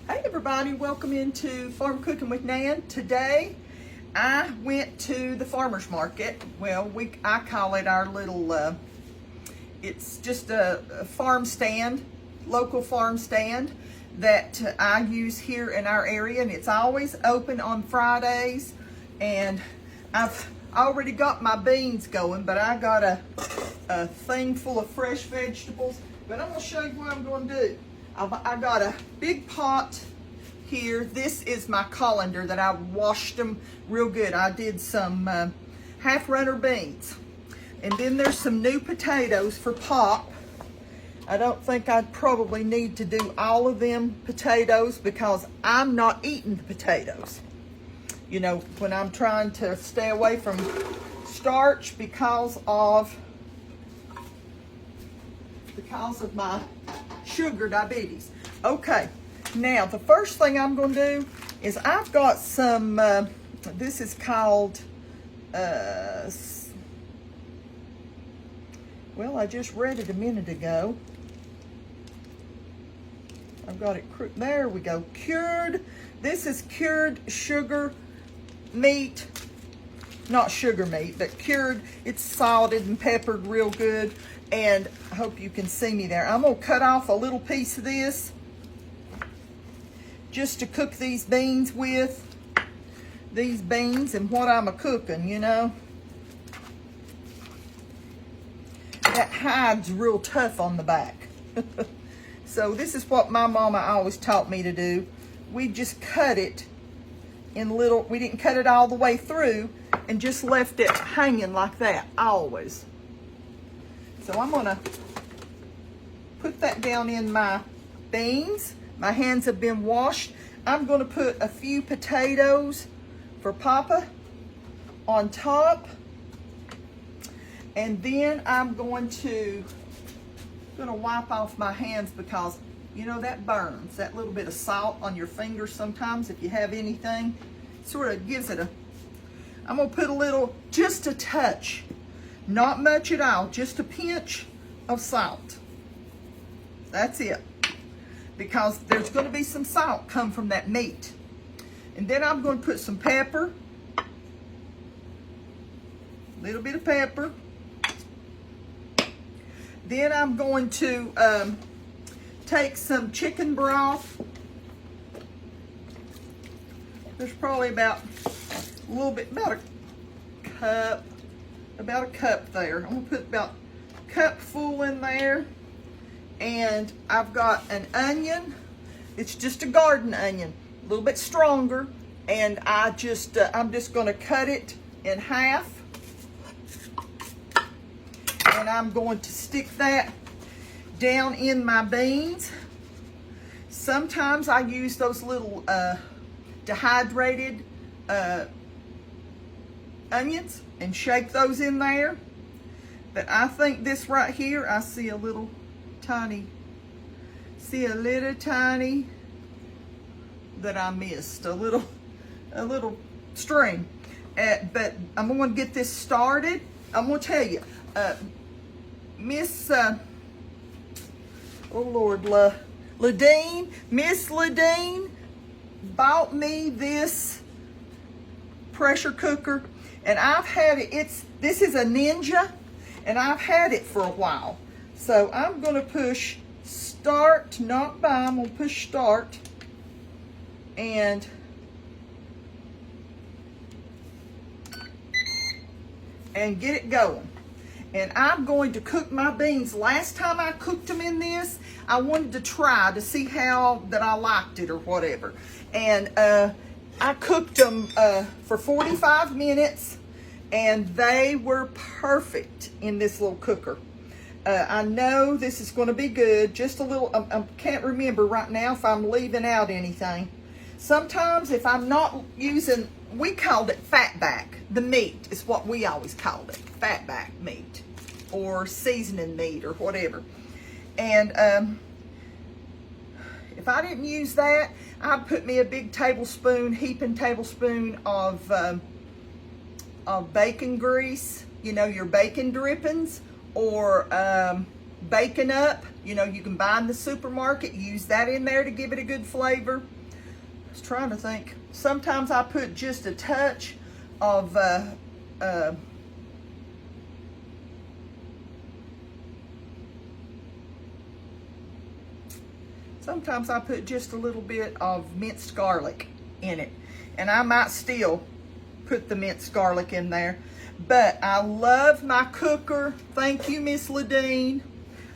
Hey everybody, welcome into Farm Cooking with Nan. Today I went to the farmer's market. Well, I call it our little, it's just a farm stand, local farm stand that I use here in our area, and it's always open on Fridays. And I've already got my beans going, but I got a thing full of fresh vegetables. But I'm gonna show you what I'm gonna do. I got a big pot here. This is my colander that I washed them real good. I did some half runner beans. And then there's some new potatoes for pop. I don't think I'd probably need to do all of them potatoes because I'm not eating the potatoes. You know, when I'm trying to stay away from starch because of my sugar diabetes. Okay, now the first thing I'm going to do is I've got some, this is called, well, I just read it a minute ago. I've got it, there we go, cured. This is cured sugar meat, not sugar meat, but cured. It's salted and peppered real good. And I hope you can see me there. I'm gonna cut off a little piece of this just to cook these beans with. These beans and what I'm a-cooking, you know. That hide's real tough on the back. So this is what my mama always taught me to do. We just cut it in little, we didn't cut it all the way through and just left it hanging like that, always. So I'm gonna put that down in my beans. My hands have been washed. I'm gonna put a few potatoes for Papa on top. And then I'm going to wipe off my hands because, you know, that burns. That little bit of salt on your fingers sometimes, if you have anything, sort of gives it a, I'm gonna put a little, just a touch. Not much at all, just a pinch of salt. That's it. Because there's going to be some salt come from that meat. And then I'm going to put some pepper. A little bit of pepper. Then I'm going to take some chicken broth. There's probably about a little bit, about a cup there. I'm gonna put about a cup full in there. And I've got an onion. It's just a garden onion, a little bit stronger. And I'm just gonna cut it in half. And I'm going to stick that down in my beans. Sometimes I use those little dehydrated onions and shake those in there. But I think this right here, I see a little tiny that I missed, a little string. But I'm going to get this started. I'm going to tell you, Miss Ladine bought me this pressure cooker. And I've had it, this is a Ninja, and I've had it for a while. So I'm gonna push start, not buy, I'm gonna push start, and get it going. And I'm going to cook my beans. Last time I cooked them in this, I wanted to try to see how that I liked it or whatever. And I cooked them for 45 minutes, and they were perfect in this little cooker. I know this is going to be good. Just a little, I can't remember right now if I'm leaving out anything. Sometimes if I'm not using, we called it fatback. The meat is what we always called it, fatback meat or seasoning meat or whatever. And if I didn't use that, I'd put me a big tablespoon, heaping tablespoon of bacon grease, you know, your bacon drippings, or bacon up. You know, you can buy in the supermarket, use that in there to give it a good flavor. I was trying to think. Sometimes I put just a touch of sometimes I put just a little bit of minced garlic in it. And I might still put the minced garlic in there. But I love my cooker. Thank you, Miss Ladine.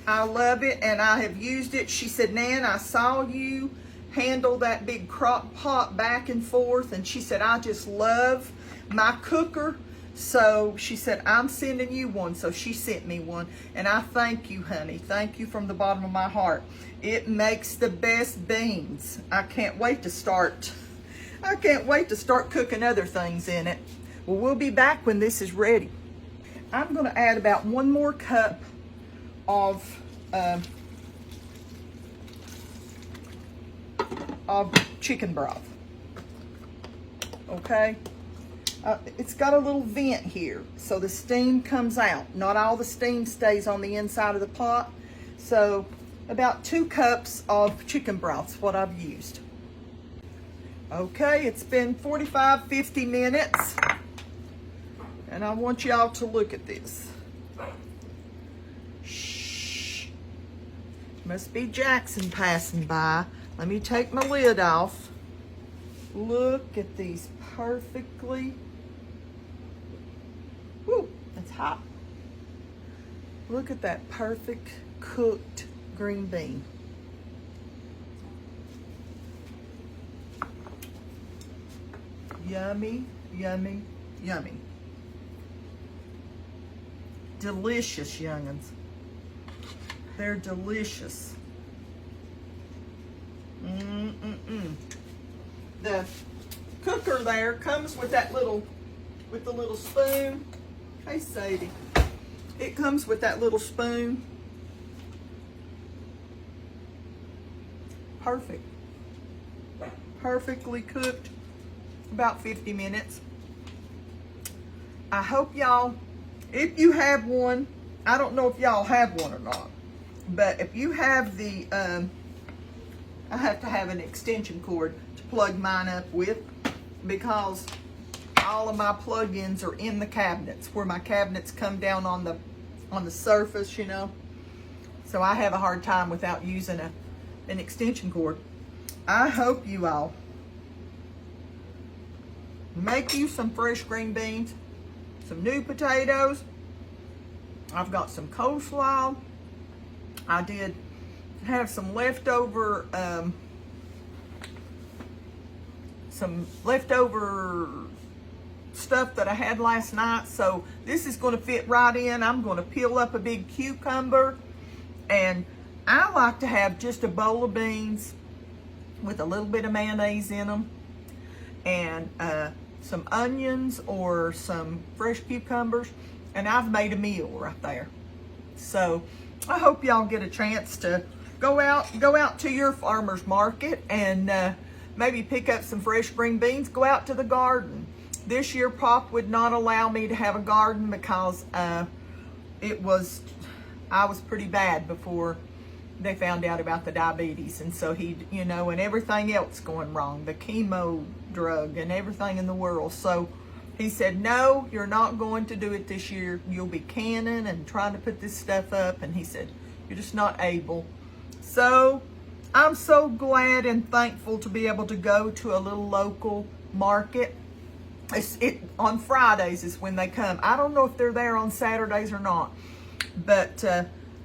I love it, and I have used it. She said, Nan, I saw you handle that big crock pot back and forth. And she said, I just love my cooker. So she said, I'm sending you one. So she sent me one. And I thank you, honey. Thank you from the bottom of my heart. It makes the best beans. I can't wait to start cooking other things in it. Well, we'll be back when this is ready. I'm going to add about 1 more cup of chicken broth. Okay? It's got a little vent here, so the steam comes out. Not all the steam stays on the inside of the pot. So about 2 cups of chicken broth is what I've used. Okay, it's been 45, 50 minutes. And I want y'all to look at this. Shh. Must be Jackson passing by. Let me take my lid off. Look at these perfectly. Woo, that's hot. Look at that perfect cooked green bean. Yummy, yummy, yummy. Delicious, young'uns. They're delicious. The cooker there comes with that little, with the little spoon. Hey, Sadie. It comes with that little spoon. Perfect. Perfectly cooked. About 50 minutes. I hope y'all, if you have one, I don't know if y'all have one or not, but if you have the, I have to have an extension cord to plug mine up with, because all of my plug-ins are in the cabinets, where my cabinets come down on the surface, you know. So I have a hard time without using an extension cord. I hope you all make you some fresh green beans, some new potatoes. I've got some coleslaw. I did have some leftover stuff that I had last night, so this is going to fit right in. I'm going to peel up a big cucumber, and I like to have just a bowl of beans with a little bit of mayonnaise in them, and some onions or some fresh cucumbers, and I've made a meal right there. So I hope y'all get a chance to go out to your farmer's market and maybe pick up some fresh green beans. Go out to the garden. This year Pop would not allow me to have a garden because I was pretty bad before they found out about the diabetes, and so he, you know, and everything else going wrong, the chemo drug and everything in the world. So he said, no, you're not going to do it this year. You'll be canning and trying to put this stuff up, and he said, you're just not able. So I'm so glad and thankful to be able to go to a little local market. On Fridays is when they come. I don't know if they're there on Saturdays or not, but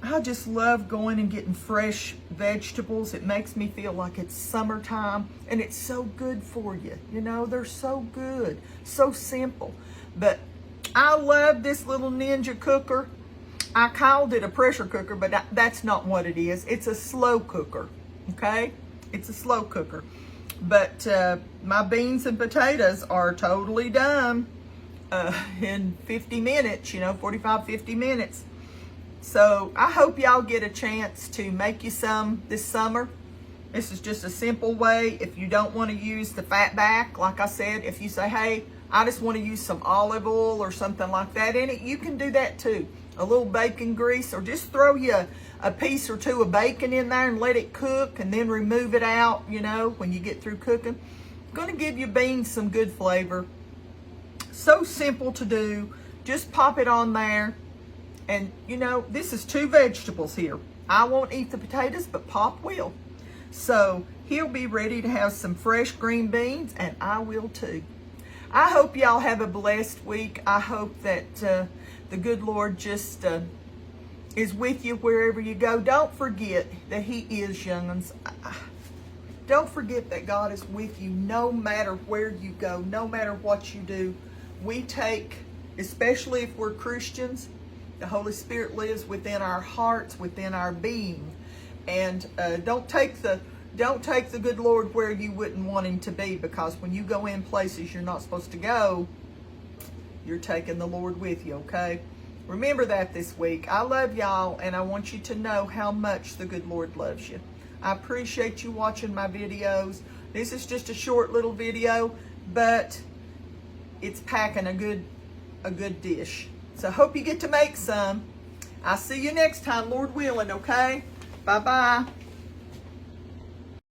I just love going and getting fresh vegetables. It makes me feel like it's summertime, and it's so good for you. You know, they're so good, so simple. But I love this little Ninja cooker. I called it a pressure cooker, but that's not what it is. It's a slow cooker, okay? It's a slow cooker. But my beans and potatoes are totally done in 50 minutes, you know, 45, 50 minutes. So I hope y'all get a chance to make you some this summer. This is just a simple way. If you don't want to use the fat back, like I said, if you say, hey, I just want to use some olive oil or something like that in it, you can do that too. a little bacon grease, or just throw you a piece or two of bacon in there and let it cook, and then remove it out, you know, when you get through cooking. Going to give your beans some good flavor. So simple to do. Just pop it on there. And, you know, this is 2 vegetables here. I won't eat the potatoes, but Pop will. So he'll be ready to have some fresh green beans, and I will too. I hope y'all have a blessed week. I hope that the good Lord just is with you wherever you go. Don't forget that He is, young'uns. Don't forget that God is with you no matter where you go, no matter what you do. We take, especially if we're Christians, the Holy Spirit lives within our hearts, within our being. And don't take the good Lord where you wouldn't want Him to be, because when you go in places you're not supposed to go, you're taking the Lord with you, okay? Remember that this week. I love y'all, and I want you to know how much the good Lord loves you. I appreciate you watching my videos. This is just a short little video, but it's packing a good dish. So hope you get to make some. I'll see you next time, Lord willing, okay? Bye-bye.